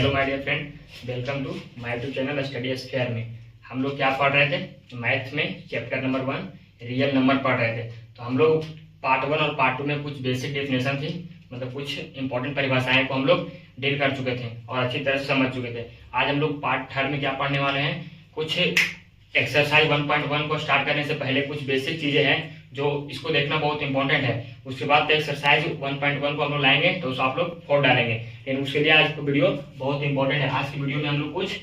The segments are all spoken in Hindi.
Hello my dear friend, welcome to my YouTube channel Study Sphere में हम लोग क्या पढ़ रहे थे। मैथ में चैप्टर नंबर 1 रियल नंबर पढ़ रहे थे। तो हम लोग पार्ट 1 और पार्ट 2 में कुछ बेसिक डेफिनेशन थी, मतलब कुछ इंपॉर्टेंट परिभाषाएं को हम लोग डील कर चुके थे और अच्छी तरह से समझ चुके थे। आज हम लोग पार्ट 3 में क्या पढ़ने वाले हैं, कुछ एक्सरसाइज 1.1 को स्टार्ट करने से पहले कुछ बेसिक चीजें हैं जो इसको देखना बहुत इंपॉर्टेंट है। उसके बाद एक्सरसाइज 1.1 को हम लोग लाएंगे तो उसको आप लोग फोड़ डालेंगे, लेकिन उसके लिए आज की वीडियो बहुत इंपॉर्टेंट है। आज की वीडियो में हम लोग कुछ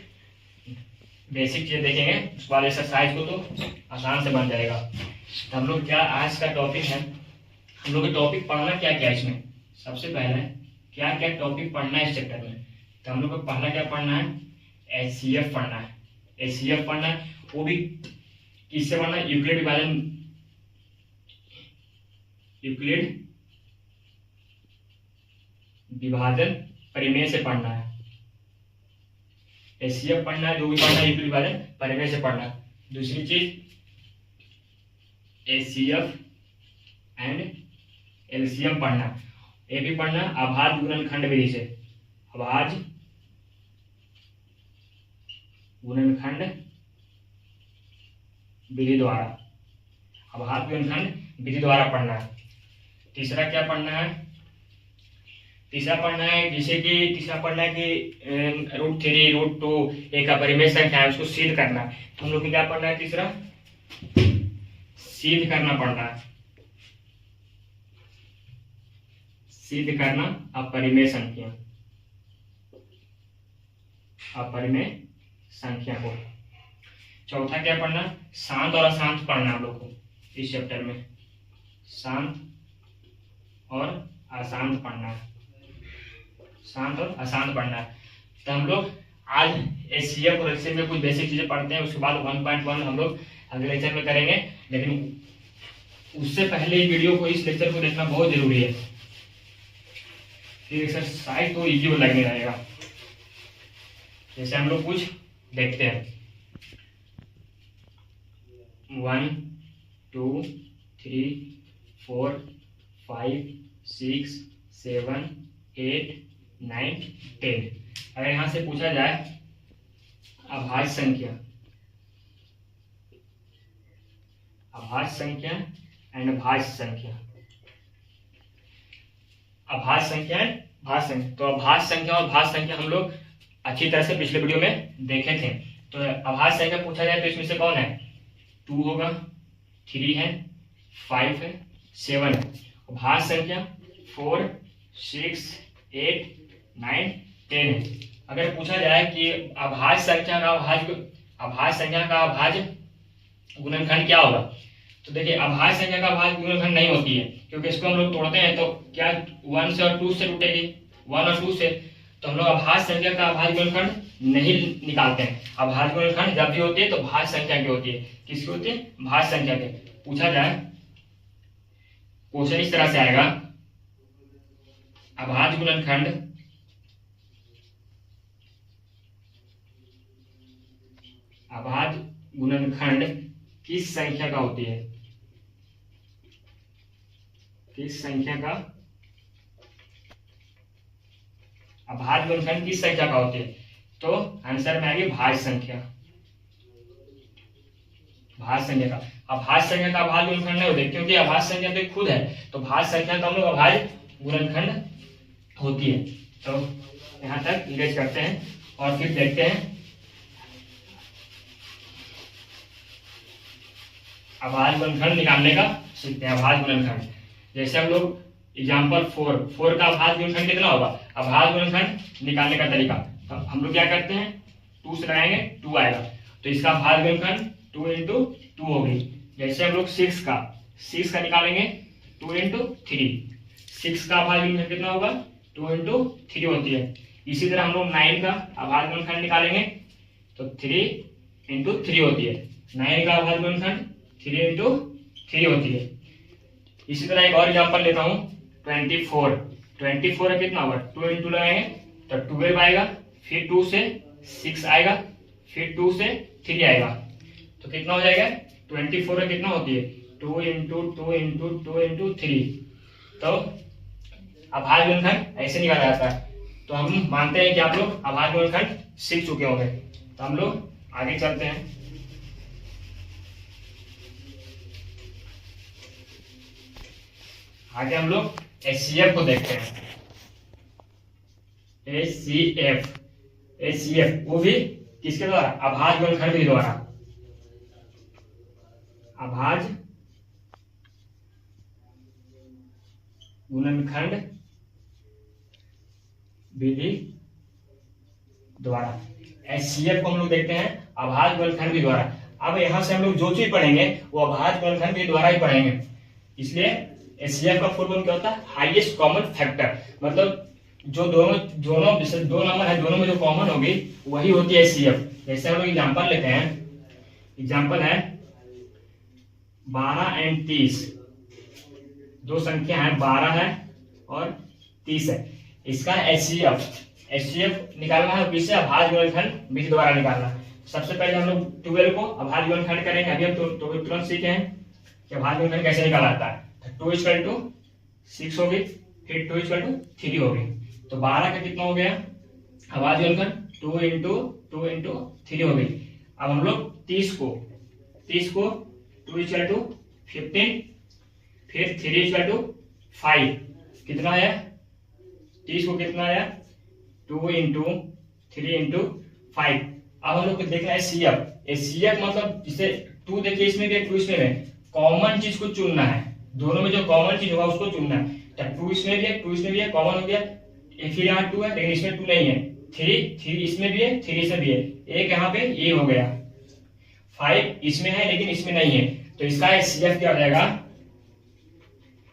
बेसिक चीजें देखेंगे, उसके बाद एक्सरसाइज को तो आसान से बन जाएगा। तो हम लोग क्या आज का टॉपिक है, हम लोग टॉपिक पढ़ना क्या क्या इसमें, सबसे पहले क्या क्या टॉपिक पढ़ना है इस चैप्टर में। तो हम लोग को पहला क्या पढ़ना है, एचसीएफ पढ़ना है। एचसीएफ पढ़ना है, वो भी किससे पढ़ना है, यूक्लिड विभाजन परिमेय से पढ़ना है। एचसीएफ पढ़ना है, जो भी पढ़ना है यूक्लिड विभाजन परिमेय से पढ़ना है। दूसरी चीज एचसीएफ एंड एलसीएम पढ़ना है। ये भी पढ़ना अभाज्य गुणनखंड विधि से, अभाज्य गुणनखंड विधि द्वारा, अभाज्य गुणनखंड विधि द्वारा पढ़ना है। तीसरा क्या पढ़ना है, तीसरा पढ़ना है जैसे कि तीसरा पढ़ना है कि √3 √2 एक अपरिमेय संख्या है, उसको सिद्ध करना है। तो हम लोग को क्या पढ़ना है, तीसरा सिद्ध करना पड़ना है, सिद्ध करना अपरिमेय संख्या, अपरिमेय संख्या को। चौथा क्या पढ़ना, शांत और अशांत पढ़ना हम लोग को इस चैप्टर में, शांत और अशांत पढ़ना है, शांत और अशांत पढ़ना है। तो हम लोग आज एचसीएफ और एलसीएम में कुछ बेसिक चीजें पढ़ते हैं, उसके बाद 1.1 हम लोग अगले लेक्चर में करेंगे। लेकिन उससे पहले ही वीडियो को, इस लेक्चर को देखना बहुत जरूरी है, फिर एक्सरसाइज तो इजी लगने रहेगा। जैसे हम लोग कुछ देखते हैं, 1 2 3 4 5 6 7 8 9 10। अगर यहां से पूछा जाए अभाज्य संख्या, अभाज्य संख्या एंड भाज्य संख्या, अभाज्य संख्या एंड भाज्य संख्या। तो अभाज्य संख्या और भाज्य संख्या हम लोग अच्छी तरह से पिछले वीडियो में देखे थे। तो अभाज्य संख्या पूछा जाए तो इसमें से कौन है, 2 होगा, 3 है, 5 है, 7 है। भाज्य संख्या 4 6 8 9 10 है। अगर पूछा जाए कि अभाज्य संख्या का अभाज्य गुणनखंड क्या होगा, तो देखिए अभाज्य संख्या का अभाज्य गुणनखंड नहीं होती है, क्योंकि इसको हम लोग तोड़ते हैं तो क्या 1 से और 2 से टूटेगी, 1 और 2 से। तो हम लोग अभाज्य संख्या का अभाज्य गुणनखंड नहीं निकालते हैं। अभाज्य गुणनखंड जब भी होती है तो भाज्य संख्या की होती है। किसकी होती है, भाज्य संख्या की। पूछा जाए क्वेश्चन इस तरह से आएगा, अभाज्य गुणनखंड किस संख्या का होती है, किस संख्या का अभाज्य गुणनखंड किस संख्या का होती है। तो आंसर में आएगी भाज्य संख्या, भाज्य संख्या का। अभाज्य संख्या का अभाज्य गुणनखंड नहीं होते, क्योंकि अभाज्य संख्या तो खुद है, तो भाज्य संख्या का हम लोग अभाज्य गुणनखंड होती है। तो यहां तक इंगेज करते हैं और फिर देखते हैं अभाज्य गुणनखंड निकालने का सीखते हैं। अभाज्य गुणनखंड जैसे हम लोग एग्जाम्पल 4 का अभाज्य गुणनखंड कितना होगा, अभाज्य गुणनखंड निकालने का तरीका। तो हम लोग क्या करते हैं, 2 से लगाएंगे 2 आएगा, तो इसका अभाज्य गुणनखंड 2 × 2 होगी। जैसे हम लोग 6 का निकालेंगे 2 × 3, 6 का अभाज्य गुणनखंड कितना होगा, 2 × 3 होती है। इसी तरह हम लोग 9 का अभाज्य गुणनखंड निकालेंगे तो 3 × 3 होती है। 9 का अभाज्य गुणनखंड 3 × 3 होती है। इसी तरह एक और एग्जांपल लेता हूं, 24 कितना होगा, 2 × 2 लगाएंगे तो 12 आएगा, फिर 2 से 6 आएगा, फिर 2 से 3 आएगा, तो कितना हो जाएगा, 24 कितना होती है, 2 × 2 × 2 × 3। तो अभाज्य गुणनखंड ऐसे निकाला जाता है। तो तो हम मानते हैं कि आप लोग अभाज्य गुणनखंड सीख चुके होंगे। तो हम लोग आगे चलते हैं। आगे हम लोग HCF को देखते हैं। HCF वो भी किसके द्वारा? अभाज्य गुणनखंड के द्वारा। अभाज्य गुणनखंड विधि द्वारा HCF को हम लोग देखते हैं अभाज्य गुणनखंड विधि द्वारा। अब यहां से हम लोग जो चीज पढ़ेंगे वो अभाज्य गुणनखंड विधि द्वारा ही पढ़ेंगे। इसलिए HCF का फुल फॉर्म क्या होता है? Highest common factor. मतलब जो दोनों जैसे दो नंबर है, दोनों में जो कॉमन होगी वही होती है HCF। जैसे हम लोग एग्जांपल लेते हैं। एग्जांपल है 12 और 30। दो संख्या है, 12 है और 30 है। इसका HCF निकालना है, किससे? अभाज्य गुणनखंड विधि द्वारा निकालना है। सबसे पहले हम लोग 12 को अभाज्य गुणनखंड करेंगे। अभी हम तुरंत सीखे हैं कि अभाज्य गुणनखंड कैसे निकाला जाता है। 2 = 6 होगी, फिर 2 = 3 होगी। तो 12 का कितना हो गया अभाज्य गुणनखंड? 2 × 3 हो गई। अब हम लोग 30 को 2 = 15, फिर 3 = 5। कितना आया? 30 को कितना आया? 2 × 3 × 5। अब हम लोग को देखना है HCF मतलब जिसे 2 देखिए इसमें भी 2 इसमें है। कॉमन चीज को चुनना है, दोनों में जो कॉमन चीज होगा उसको चुनना है। तब 2 इसमें भी है, 2 इसमें भी है, कॉमन हो गया। फिर यहाँ 2 है लेकिन इसमें 2 नहीं है। 3 इसमें भी है, 3 इसमें भी है, एक यहाँ पे ये हो गया। 5 इसमें है लेकिन इसमें नहीं है। तो इसका HCF क्या हो जाएगा?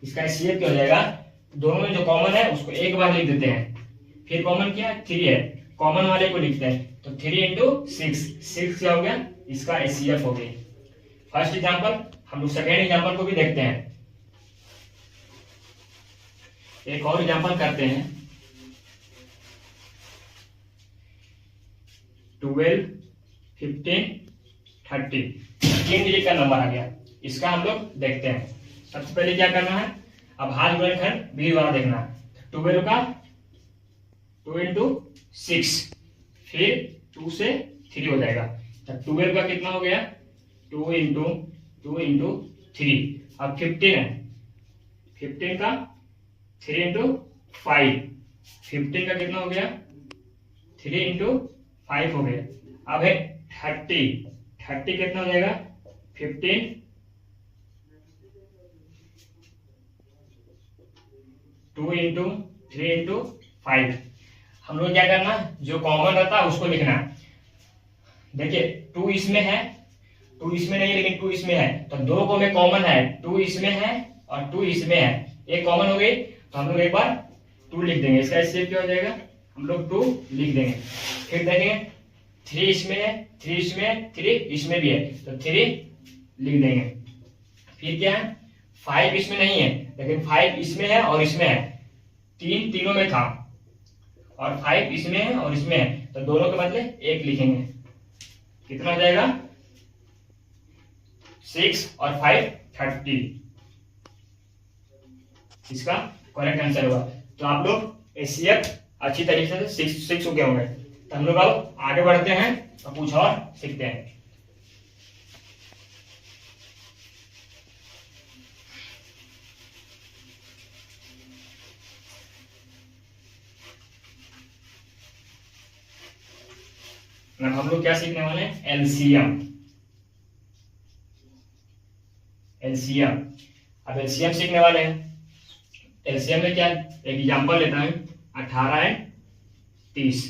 इसका HCF क्या हो जाएगा? दोनों में जो कॉमन है उसको एक बार लिख देते हैं। फिर कॉमन क्या है? 3 है, कॉमन वाले को लिखते हैं। तो 3 × 6 क्या हो गया? इसका HCF हो गया। First example. हम लोग सेकेंड एग्जांपल को भी देखते हैं। एक और एग्जांपल करते हैं। 12, 15, 30 3 डिजिट का नंबर आ गया। इसका हम लोग देखते हैं। सबसे पहले क्या करना है? अभाज्य गुणनखंड विधि द्वारा देखना है। 12 का 2 × 6, फिर 2 से 3 हो जाएगा। तो 12 का कितना हो गया? 2 × 3। अब 15 है, 15 का 3 × 5। 15 का कितना हो गया? 3 × 5 हो गया। अब है 30 कितना हो जाएगा? 15 2 × 3 × 5। हम लोग क्या करना? जो कॉमन रहता है उसको लिखना। देखिए 2 इसमें है, 2 इसमें नहीं लेकिन 2 इसमें है। तो दो को में कॉमन है, 2 इसमें है और 2 इसमें है, एक कॉमन हो गई। तो हम लोग एक बार 2 लिख देंगे। इसका HCF क्या हो जाएगा? हम लोग 2 लिख देंगे। फिर देखेंगे 3 इसमें है, 3 इसमें है, 3 इसमें भी है, तो 3 लिख देंगे। फिर क्या है? 5 इसमें नहीं है लेकिन 5 इसमें है और इसमें है, तीनों में था, और 5 इसमें है और इसमें है, तो दोनों के बदले 1 लिखेंगे। कितना हो जाएगा? 6 और 5 30। इसका करेक्ट आंसर होगा। तो आप लोग HCF अच्छी तरीके से सीख चुके होंगे। तो हम लोग अब आगे बढ़ते हैं और कुछ और सीखते हैं। हम लोग क्या सीखने वाले हैं? एलसीएम। अब एलसीएम सीखने वाले हैं। एलसीएम में क्या? एक एग्जांपल लेता है 18 और 30।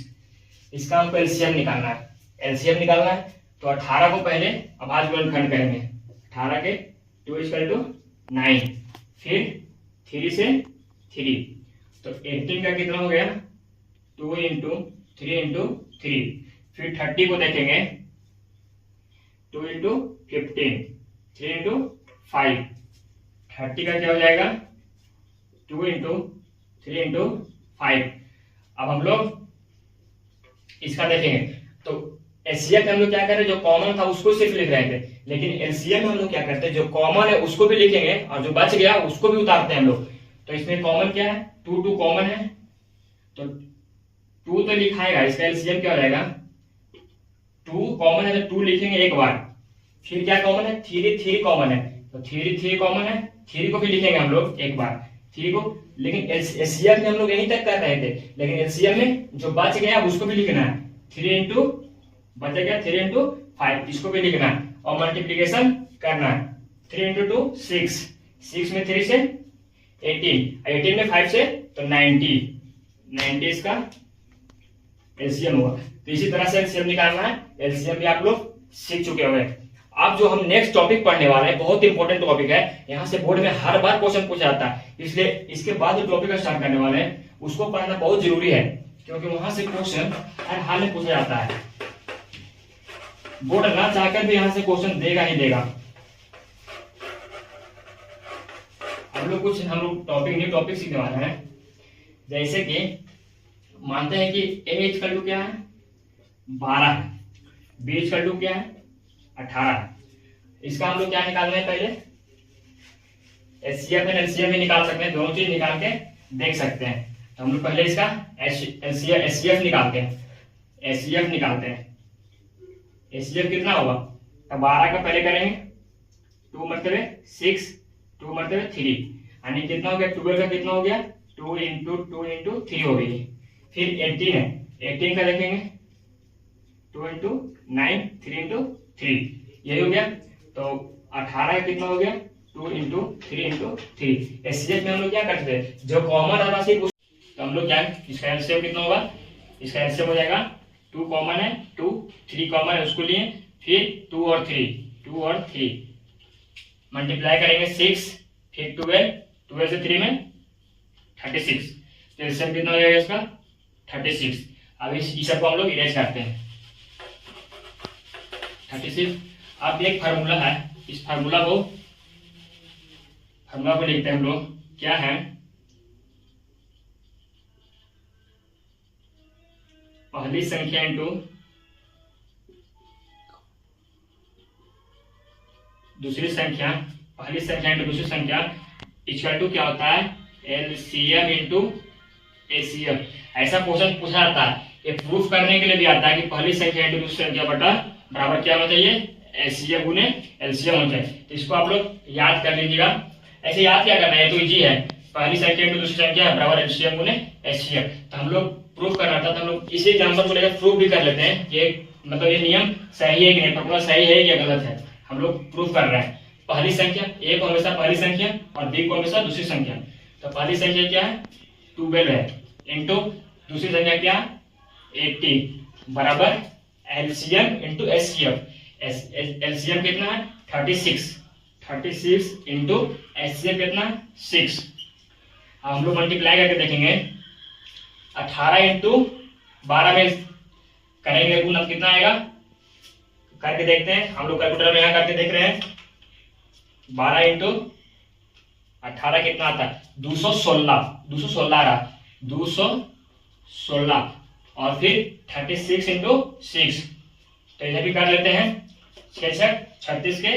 इसका हमको एलसीएम निकालना है। एलसीएम निकालना है तो 18 को पहले अभाज्य गुणनखंड करेंगे। 18 के 2 = 9, फिर 3 से 3, तो 18 का कितना हो गया? 2 × 3 × 3। फिर 30 को देखेंगे 2 × 15, 3 × 5। 30 का क्या हो जाएगा? 2 × 3 × 5। अब हम लोग इसका देखेंगे तो एचसीएफ में हम लोग क्या कर रहे हैं? जो कॉमन था उसको सिर्फ लिख रहे थे, लेकिन एलसीएम में हम लोग क्या करते हैं? जो कॉमन है उसको भी लिखेंगे और जो बच गया उसको भी उतारते हैं हम लोग। तो इसमें कॉमन क्या है? 2 कॉमन है, तो 2 तो लिखाएगा, इसका एलसीएम क्या हो जाएगा, 2 कॉमन है तो 2 लिखेंगे एक बार, फिर क्या कॉमन है, 3 कॉमन है तो 3 कॉमन है, 3 को भी लिखेंगे हम लोग एक बार 3 को। लेकिन एलसीएम में हम लोग यहीं तक कर रहे थे, लेकिन एलसीएम में जो बच गया उसको भी लिखना है, 3 इंटू बच गया 3 इंटू 5, इसको भी लिखना है और मल्टीप्लीकेशन करना है। 3 इंटू 2 6, 6 में 3 से 18, 18 में 5 से तो 90 इसका एलसीएम होगा। तो इसी तरह से एलसीएम निकालना है, एलसीएम भी आप लोग सीख चुके होंगे। अब जो हम नेक्स्ट टॉपिक पढ़ने वाले हैं बहुत इंपॉर्टेंट टॉपिक है, यहाँ से बोर्ड में हर बार क्वेश्चन पूछा जाता है, इसलिए इसके बाद जो टॉपिक स्टार्ट करने वाले हैं उसको पढ़ना बहुत जरूरी है, क्योंकि वहां से क्वेश्चन हर हाल में पूछा जाता है। बोर्ड ना चाहकर भी यहाँ से क्वेश्चन देगा ही देगा। हम लोग टॉपिक न्यू टॉपिक सीखने वाले हैं, जैसे कि मानते हैं कि ए इक्वल टू क्या है 12 है, बी इक्वल टू क्या है 18 है। इसका हम लोग क्या निकालना है, पहले एचसीएफ एंड एलसीएम भी निकाल सकते हैं, दोनों चीज निकाल के देख सकते हैं। तो हम लोग पहले इसका एचसीएफ निकालते हैं, एचसीएफ निकालते हैं। एचसीएफ कितना होगा, तो 12 का पहले करेंगे 2 मरतबे 6, 2 मरतबे 3, यानी कितना हो गया 12 का कितना हो गया 2 इंटू 3 हो गई। फिर 18 है, 18 का देखेंगे 2 इंटू 9, 3 इंटू 3, यही हो गया। तो 18 का कितना हो गया 2 इंटू 3। एचसीएफ में हम लोग क्या करते हैं, जो कॉमन राशि तो हम लोग क्या, इसका एलसीएम कितना होगा, इसका एलसीएम हो जाएगा 2 कॉमन है 2, 3 कॉमन है उसको लिए, फिर 2 और 3 मल्टीप्लाई करेंगे 6, फिर 12 से 3 में 36, तो एलसीएम कितना हो जाएगा इसका 36। अब इस सब को हम लोग इरेज करते हैं 36। अब एक फार्मूला है, इस फार्मूला को लिखते हैं हम लोग, क्या है, पहली संख्या इंटू दूसरी संख्या, पहली संख्या इंटू दूसरी संख्या इक्वल टू क्या होता है एलसीएम इंटू एचसीएफ। ऐसा क्वेश्चन पूछा जाता है, ये प्रूफ करने के लिए भी आता है कि पहली संख्या इंटू दूसरी संख्या बटा बराबर क्या होना चाहिए, एचसीएफ गुने एलसीएम होना चाहिए। तो इसको आप लोग याद कर लीजिएगा। ऐसे याद क्या करना है, तो इजी है, पहली संख्या इंटू दूसरी संख्या बराबर एलसीएम गुने एचसीएफ। तो हम लोग प्रूफ करना था, तो हम लोग इसी एग्जांपल को लेकर प्रूफ भी कर लेते हैं कि मतलब ये नियम सही है कि नहीं, फॉर्मूला सही है या गलत है, हम लोग प्रूफ कर रहे हैं। पहली संख्या ए को हमेशा पहली संख्या और बी को हमेशा दूसरी संख्या। तो पहली संख्या क्या है 12 है, इंटू दूसरी संख्या क्या 80 बराबर एलसीएम इंटू एचसीएफ। एलसीएम कितना है 36 इंटू एचसीएफ कितना 6। हम लोग मल्टीप्लाई करके देखेंगे 18 इंटू 12 में करेंगे गुना कितना आएगा, करके देखते हैं। हम लोग कैलकुलेटर में यहाँ करके देख रहे हैं, 12 इंटू 18 कितना आता है 216 आ रहा 216 और फिर 36 इंटू 6, तो इधर भी कर लेते हैं 6 36 के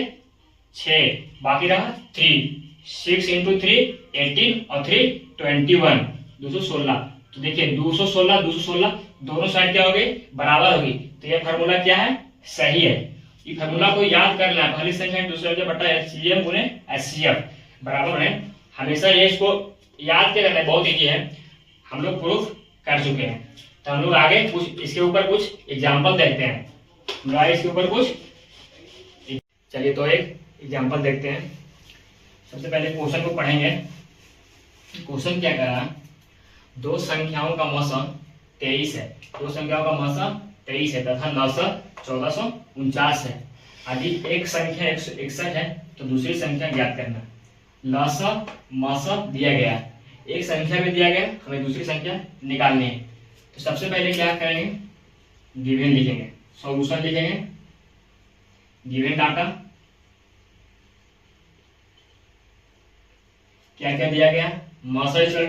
6, बाकी रहा 3, 6 इंटू 3 18 और 3 21, 216। तो देखिए 216 दोनों साइड क्या हो गई बराबर होगी, तो ये फार्मूला क्या है सही है। ये फार्मूला को याद कर लेना, पहली संख्या दूसरी संख्या बटा एचसीएम गुने एचसीएफ बराबर है, हमेशा ये इसको याद करना है, बहुत इजी है, हम लोग प्रूफ कर चुके हैं। तो हम लोग आगे कुछ इसके ऊपर कुछ एग्जांपल देखते हैं, इसके ऊपर कुछ चलिए तो एक एग्जांपल देखते हैं। सबसे पहले क्वेश्चन को पढ़ेंगे। क्वेश्चन क्या कह रहा है, दो संख्याओं का मौसम 23 है, दो संख्याओं का मौसम 23 है तथा 1449 है। यदि एक संख्या 161 है तो दूसरी संख्या ज्ञात करना। लसा मसा दिया गया, एक संख्या में दिया गया, हमें दूसरी संख्या निकालनी है। तो सबसे पहले क्या करेंगे, गिवन लिखेंगे, सॉल्यूशन लिखेंगे, गिवन डाटा क्या क्या दिया गया, मसा इक्वल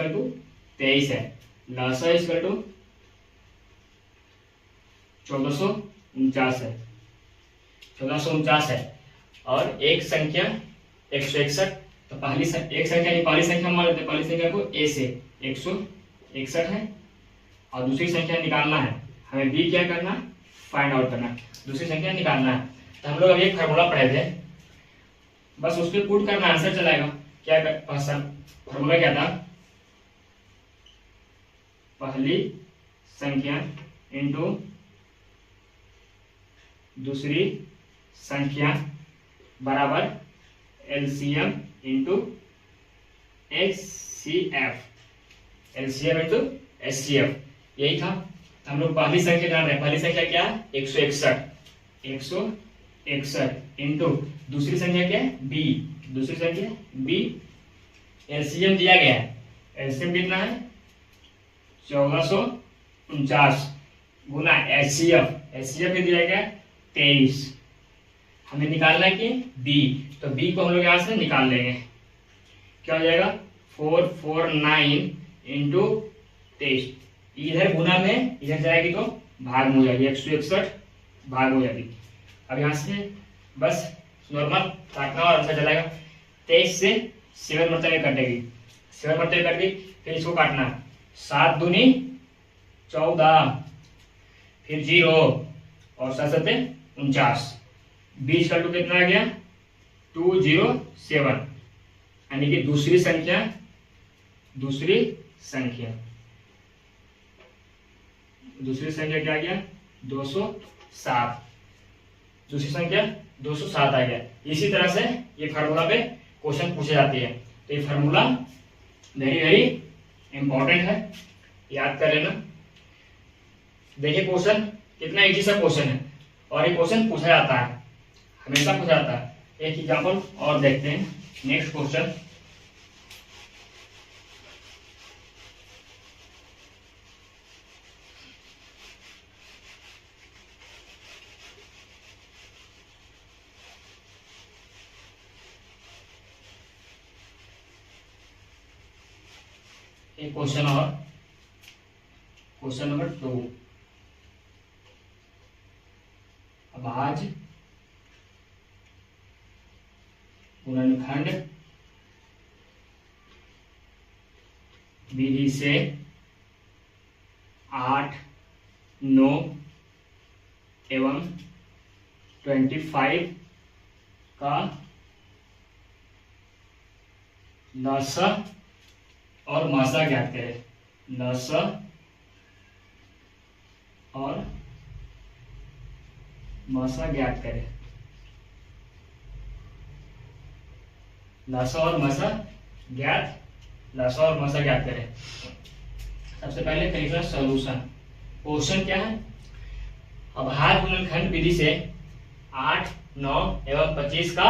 टू 23 है, लसा इक्वल टू 1449 है, 1449 है, और एक संख्या 161 तो एक संख्या की पहली संख्या मान लेते हैं, पहली संख्या को ए से 161 है, और दूसरी संख्या निकालना है हमें, बी क्या करना, फाइंड आउट करना, दूसरी संख्या निकालना है। तो हम लोग अभी एक फार्मूला पढ़े थे, बस उस पर पुट करना, आंसर चलाएगा। क्या फार्मूला क्या था, पहली संख्या इंटू दूसरी संख्या बराबर LCM into HCF, LCM into HCF, यही था। हम लोग पहली संख्या जान रहे हैं, पहली संख्या क्या है 161 इंटू दूसरी संख्या क्या है बी, दूसरी संख्या बी, एलसीएम दिया गया है, एलसीएम कितना है 1449 गुना एचसीएफ, एचसीएफ दिया गया 23, हमें निकालना है कि बी, तो बी को हम लोग यहाँ से निकाल लेंगे, क्या हो जाएगा 449 इंटू 23, इधर गुना में इधर जाएगी तो भाग में हो जाएगी, 161 भाग हो जाएगी। अब यहाँ से बस नॉर्मल काटना और अच्छा चलाएगा, 23 से 7 मरतबे कटेगी, 7 मरतबे कट गई, फिर इसको काटना, 7 दूनी 14, फिर 0 और 7 सत्ते 49, 20 का 2 कितना आ गया 207, यानी कि दूसरी संख्या क्या आ गया 207, दूसरी संख्या 207 आ गया। इसी तरह से ये फार्मूला पे क्वेश्चन पूछे जाते हैं, तो ये फार्मूला वेरी वेरी इंपॉर्टेंट है, याद कर लेना। देखिए क्वेश्चन कितना इजी सा क्वेश्चन है, और ये क्वेश्चन पूछा जाता है, हमेशा पूछा जाता है। एक एग्जाम्पल और देखते हैं, नेक्स्ट क्वेश्चन, एक क्वेश्चन और, क्वेश्चन नंबर 2, अब आज गुणनखंड विधि से 8, 9 एवं 25 का लसा और मासा ज्ञात करें, लसा और मासा ज्ञात करें, लसा और मासा ज्ञात करें। सबसे पहले करेंगे सॉल्यूशन। क्वेश्चन क्या है, अभाज्य गुणनखंड विधि से 8, 9 एवं 25 का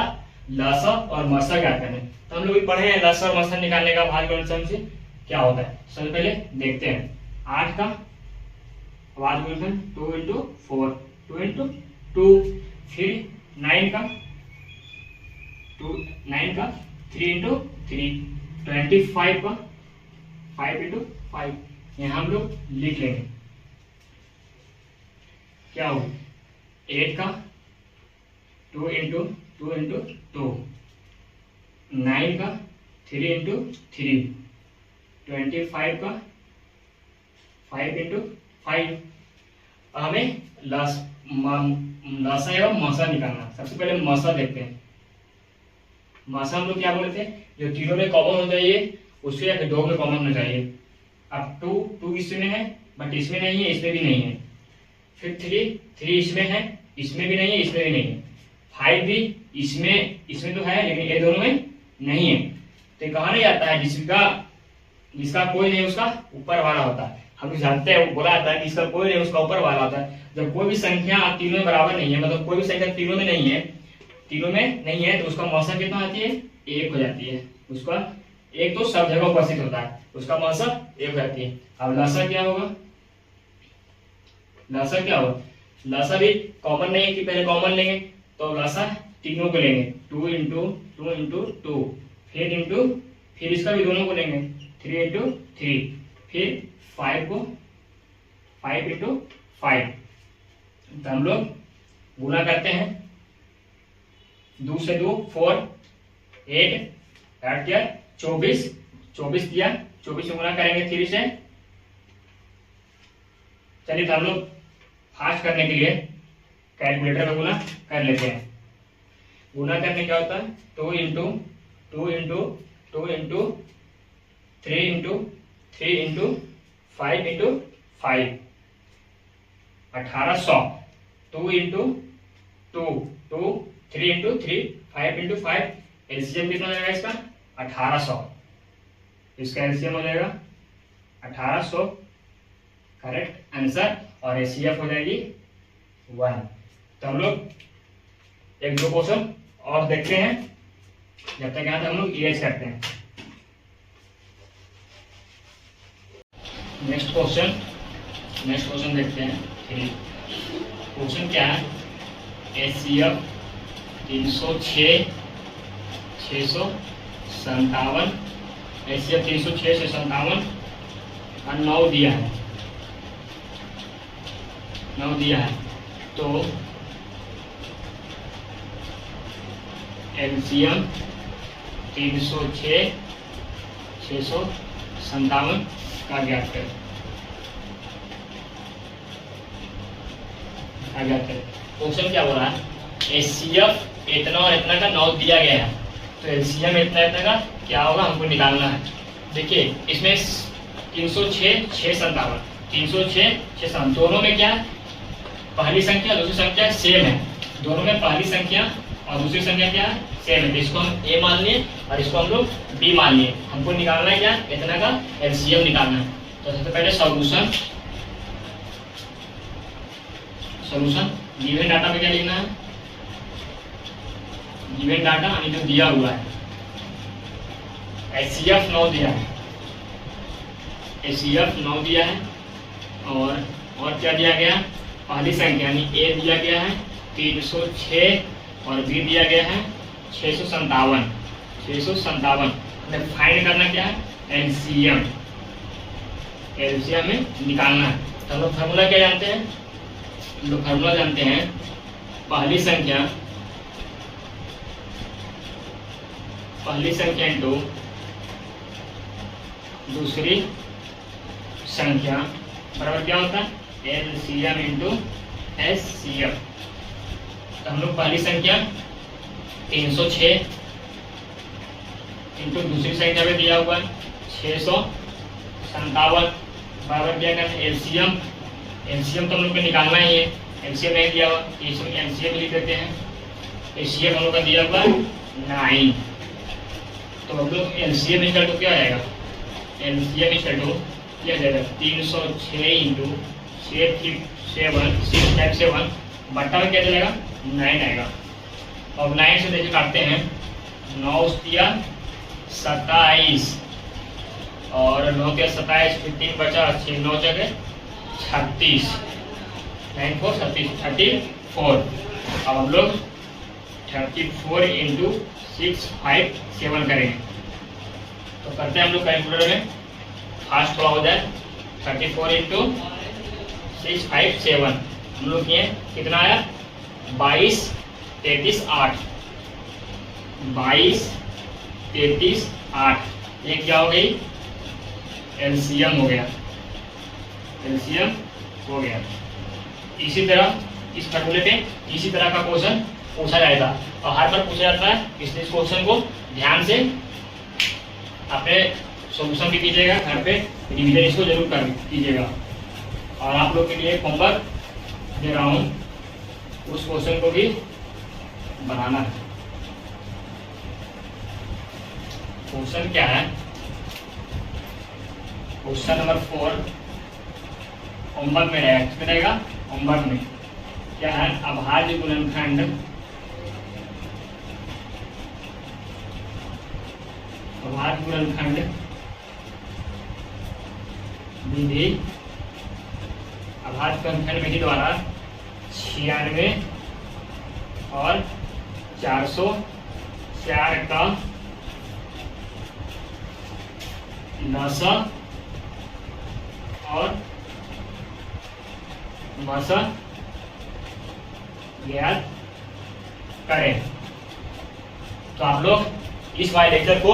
लसा और मसा ज्ञात करें। तो हम लोग भी पढ़े हैं लसा और मसा निकालने का अभाज्य गुणनखंड से क्या होता है। सबसे पहले देखते हैं 8 का अभाज्य गुणनखंड 2 इंटू 4, 2 इंटू 2, फिर 9 का 3 इंटू 3, 25 का 5 इंटू 5, यहाँ हम लोग लिख लेंगे क्या हो 8 का 2 इंटू 2, 9 का 3 इंटू 3, 25 का 5 इंटू 5। हमें लसा एवं मसा निकालना। सबसे पहले मसा देखते हैं। मसा हम लोग क्या बोले थे, जो तीनों में कॉमन हो चाहिए उससे या फिर दो में कॉमन होना चाहिए। अब 2 इसमें है बट इसमें नहीं है, इसमें भी नहीं है। फिर 3 इसमें है, इसमें भी नहीं है, इसमें भी नहीं है। 5 भी इसमें तो है लेकिन ये दोनों में नहीं है। तो कहा नहीं जाता है जिसका कोई नहीं उसका ऊपर वाला होता है। हम लोग जानते हैं, बोला जाता है कि इसका कोई नहीं उसका ऊपर वाला होता है। जब कोई भी संख्या तीनों में बराबर नहीं है, मतलब कोई भी संख्या तीनों में नहीं है तो उसका मौसा कितना आती है 1 हो जाती है। उसका 1 तो सब जगह उपस्थित होता है, उसका मौसा 1 हो जाती है। अब लसा क्या होगा, लसा भी कॉमन नहीं है कि पहले कॉमन लेंगे, तो लसा तीनों को लेंगे 2 इंटू 2, फिर इसका भी दोनों को लेंगे 3 इंटू 3, फिर 5 को 5 इंटू 5। तो हम लोग गुना करते हैं, 2 से 2 4, 8 ऐड किया 24, 24 किया, 24 में गुना करेंगे 3 से। चलिए तो हम लोग फास्ट करने के लिए कैलकुलेटर में गुना कर लेते हैं। गुना करने क्या होता है, 2 into 2 into 2 into 3 into 3 into 5 into 5, 1800। 2 into 2, 2, 3 into 3, 5 into 5, LCM कितना हो जाएगा इसका 1800। इसका एलसीएम हो जाएगा 1800, करेक्ट आंसर। और एचसीएफ हो जाएगी 1। तो हम लोग एक दो क्वेश्चन और देखते हैं, जब तक यहाँ से हम लोग इरेज करते हैं। नेक्स्ट क्वेश्चन देखते हैं। क्वेश्चन क्या है, एचसीएफ 306 657, एचसीएफ 306 657 और 9 दिया है, 9 दिया है। तो एलसीएम 306 657 का ज्ञात करें। क्वेश्चन क्या हो रहा है, एचसीएफ इतना और इतना का 9 दिया गया है, तो एलसीएम इतना इतना का क्या होगा हमको निकालना है। देखिए इसमें 306 657, 306 657 दोनों में क्या है, पहली संख्या दूसरी संख्या सेम है, दोनों में पहली संख्या और दूसरी संख्या क्या है, सेम है। तो इसको हम ए मान लिए और इसको हम लोग बी मान लिए। हमको निकालना है क्या, इतना का एलसीएम निकालना है। तो सबसे पहले सॉल्यूशन गिवन डाटा में क्या लिखना है, गिवन डाटा यानी जो दिया हुआ है, एचसीएफ 9 दिया है, एचसीएफ 9 दिया है और क्या दिया गया, पहली संख्या यानी ए दिया गया है 306 और बी दिया गया है 657। 657 हमें फाइंड करना क्या है, एलसीएम, एलसीएम में निकालना है। तो हम लोग फार्मूला क्या जानते हैं, हम लोग फार्मूला जानते हैं, पहली संख्या इंटू दूसरी संख्या बराबर क्या होता है, एलसीएम इंटू एचसीएफ। तो हम लोग पहली संख्या 306 इंटू दूसरी संख्या में दिया हुआ है 657 बराबर क्या करना है, एलसीएम। एलसीएम तो हम लोग को निकालना ही है, एलसीएम नहीं दिया हुआ, इसमें एलसीएम लिख देते हैं। एलसीएम हम लोग का दिया हुआ 9, तो हम लोग एलसीएम इक्वल टू क्या आएगा, एलसीएम इक्वल टू क्या जाएगा 306 इंटू 657 बट्टा में क्या चलेगा 9 आएगा। और 9 से देखिए काटते हैं, 9 दिया 27 और 9 के 27, फिर 3 बचा 6, 9 जगह 36, 9 4 34। अब हम लोग 34 इंटू 657 करेंगे। तो करते हैं हम लोग कैलकुलेटर में, फास्ट थोड़ा हो जाए। 34 इंटू 657 हम लोग किए, कितना आया 22 33 8, 22 33 8। ये क्या हो गई, एलसीएम हो गया, एलसीएम हो गया। इसी तरह इस फॉर्मूले पे इसी तरह का क्वेश्चन पूछा जाएगा और हर बार पूछा जाता है, इसलिए इस क्वेश्चन को ध्यान से अपने सॉल्यूशन भी कीजिएगा, घर पे रिवीजन इसको जरूर कर कीजिएगा। और आप लोग के लिए होमवर्क दे रहा हूँ, उस क्वेश्चन को भी बनाना है। क्वेश्चन क्या है, क्वेश्चन नंबर 4 होमवर्क में रहेगा, किसमें रहेगा, होमवर्क में। क्या है, अभाज्य गुणनखंड, अभाज्य गुणनखंड विधि, अभाज्य गुणनखंड विधि द्वारा 96 और 404 का लसा और मसा ज्ञात करें। तो आप लोग इस वाले लेक्चर को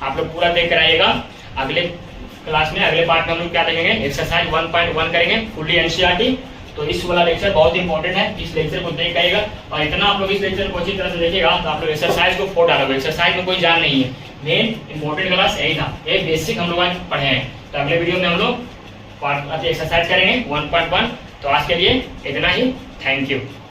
आप लोग पूरा देख कर आइएगा। अगले क्लास में अगले पार्ट में हम लोग क्या देखेंगे, एक्सरसाइज 1.1 करेंगे फुल्ली एनसीईआरटी। तो इस वाला लेक्चर बहुत इंपॉर्टेंट है, इस लेक्चर को देख आइएगा और इतना आप लोग इस लेक्चर को अच्छी तरह से देखिएगा तो आप लोग एक्सरसाइज को फोड़ डालोगे। एक्सरसाइज में कोई जान नहीं है, मेन इंपॉर्टेंट क्लास यही था, ये बेसिक हम लोग आज पढ़े हैं। तो अगले वीडियो में हम लोग एक्सरसाइज करेंगे 1.1। तो आज के लिए इतना ही, थैंक यू।